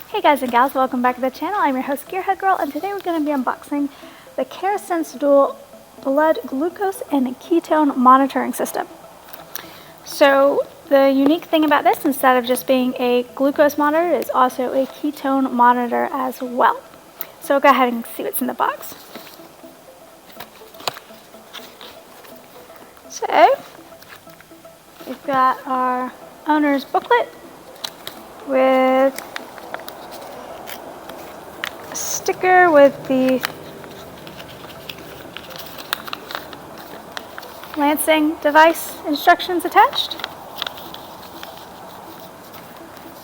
Hey guys and gals, welcome back to the channel. I'm your host Gearheadgirl, and today we're going to be unboxing the CareSens dual blood glucose and ketone monitoring system. So the unique thing about this, instead of just being a glucose monitor, is also a ketone monitor as well. So we'll go ahead and see what's in the box. So we've got our owner's booklet with a sticker with the lancing device instructions attached,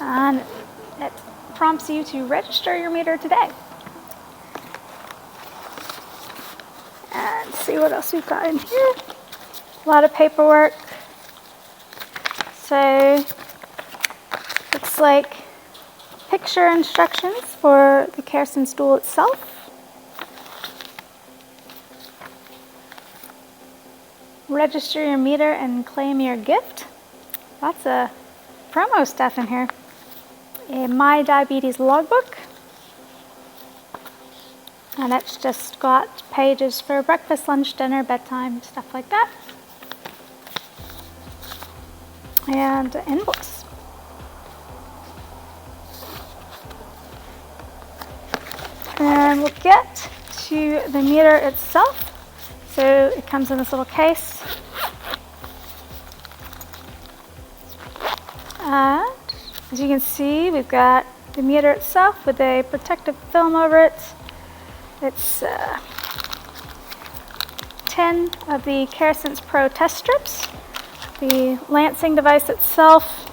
and it prompts you to register your meter today. And see what else we've got in here. A lot of paperwork. So looks like picture instructions for the CareSens dual itself. Register your meter and claim your gift. Lots of promo stuff in here. A My Diabetes logbook. And it's just got pages for breakfast, lunch, dinner, bedtime, stuff like that. And an invoice. And we'll get to the meter itself. So it comes in this little case. And as you can see, we've got the meter itself with a protective film over it. It's 10 of the CareSens Pro test strips, the lancing device itself,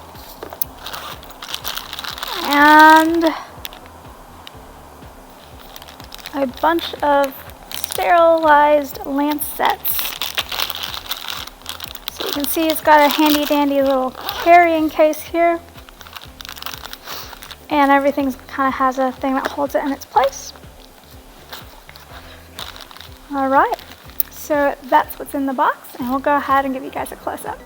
and a bunch of sterilized lancets. So you can see it's got a handy dandy little carrying case here, and everything kind of has a thing that holds it in its place. All right, so that's what's in the box, and we'll go ahead and give you guys a close-up.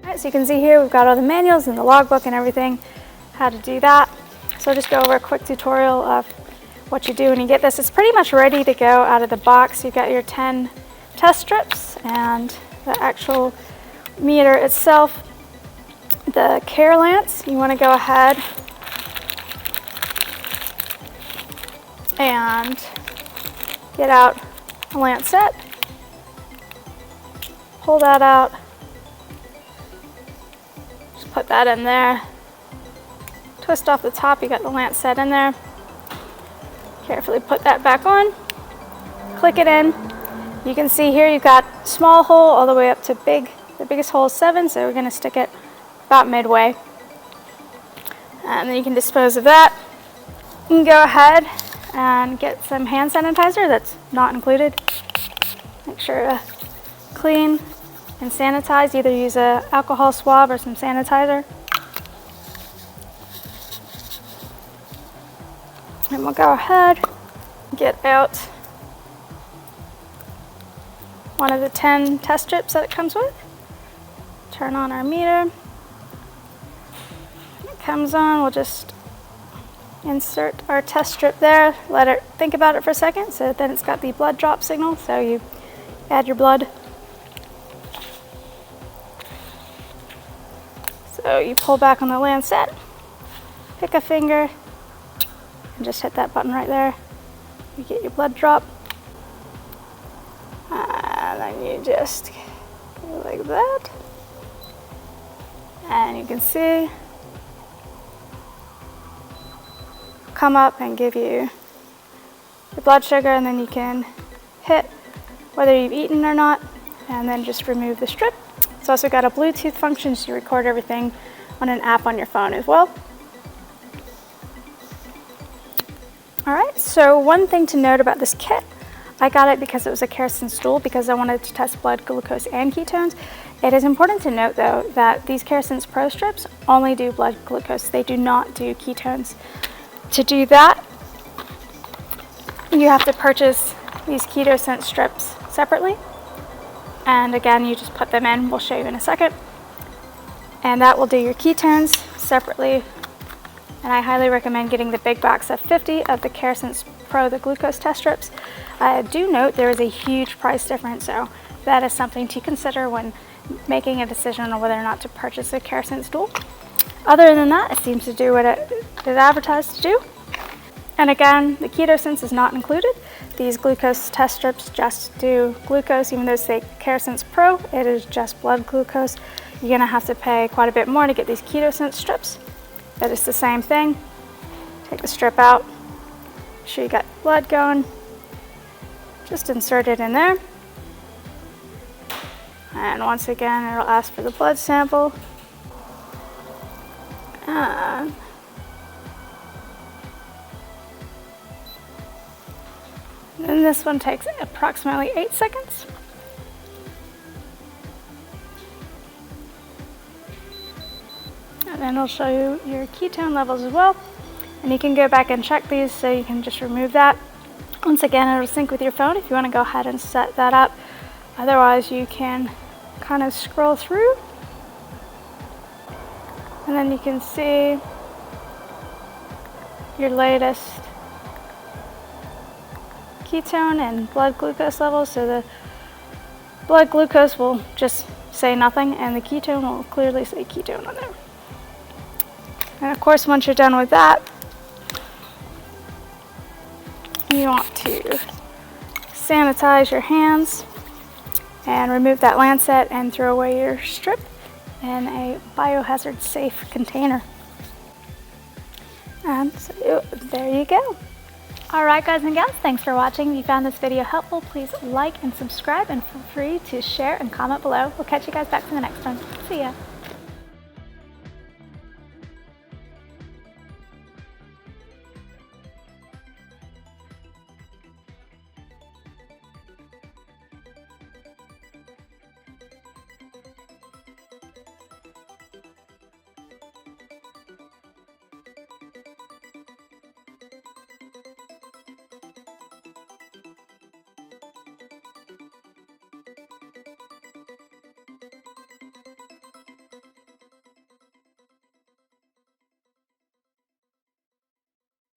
All right, so you can see here we've got all the manuals and the logbook and everything, how to do that. So I'll just go over a quick tutorial of what you do when you get this. It's pretty much ready to go out of the box. You've got your 10 test strips and the actual meter itself. The Care Lance, you want to go ahead and get out a lancet, pull that out, just put that in there, twist off the top, you got the lancet in there, carefully put that back on, click it in. You can see here you've got small hole all the way up to big. The biggest hole is 7, so we're going to stick it about midway. And then you can dispose of that. You can go ahead and get some hand sanitizer that's not included. Make sure to clean and sanitize. Either use an alcohol swab or some sanitizer. And we'll go ahead and get out one of the 10 test strips that it comes with. Turn on our meter. When it comes on, we'll just insert our test strip there, let it think about it for a second. So then it's got the blood drop signal, so you add your blood. So you pull back on the lancet, pick a finger, and just hit that button right there. You get your blood drop. And then you just go like that. And you can see come up and give you your blood sugar, and then you can hit whether you've eaten or not, and then just remove the strip. It's also got a Bluetooth function, so you record everything on an app on your phone as well. All right, so one thing to note about this kit, I got it because it was a CareSens dual because I wanted to test blood glucose and ketones. It is important to note though that these CareSens Pro strips only do blood glucose. They do not do ketones. To do that, you have to purchase these KetoSens strips separately. And again, you just put them in. We'll show you in a second. And that will do your ketones separately. And I highly recommend getting the big box of 50 of the CareSens Pro, the glucose test strips. Do note there is a huge price difference, so that is something to consider when making a decision on whether or not to purchase a CareSens Dual. Other than that, it seems to do what it is advertised to do. And again, the KetoSens is not included. These glucose test strips just do glucose, even though they say CareSens Pro, it is just blood glucose. You're gonna have to pay quite a bit more to get these KetoSens strips, but it's the same thing. Take the strip out, make sure you got blood going, just insert it in there. And once again, it'll ask for the blood sample. And then this one takes approximately 8 seconds. And then it'll show you your ketone levels as well. And you can go back and check these, so you can just remove that. Once again, it'll sync with your phone if you want to go ahead and set that up. Otherwise, you can kind of scroll through. And then you can see your latest ketone and blood glucose levels. So the blood glucose will just say nothing, and the ketone will clearly say ketone on there. And of course, once you're done with that, you want to sanitize your hands and remove that lancet and throw away your strip in a biohazard safe container. And so there you go. Alright guys and gals, thanks for watching. If you found this video helpful, please like and subscribe, and feel free to share and comment below. We'll catch you guys back for the next one. See ya.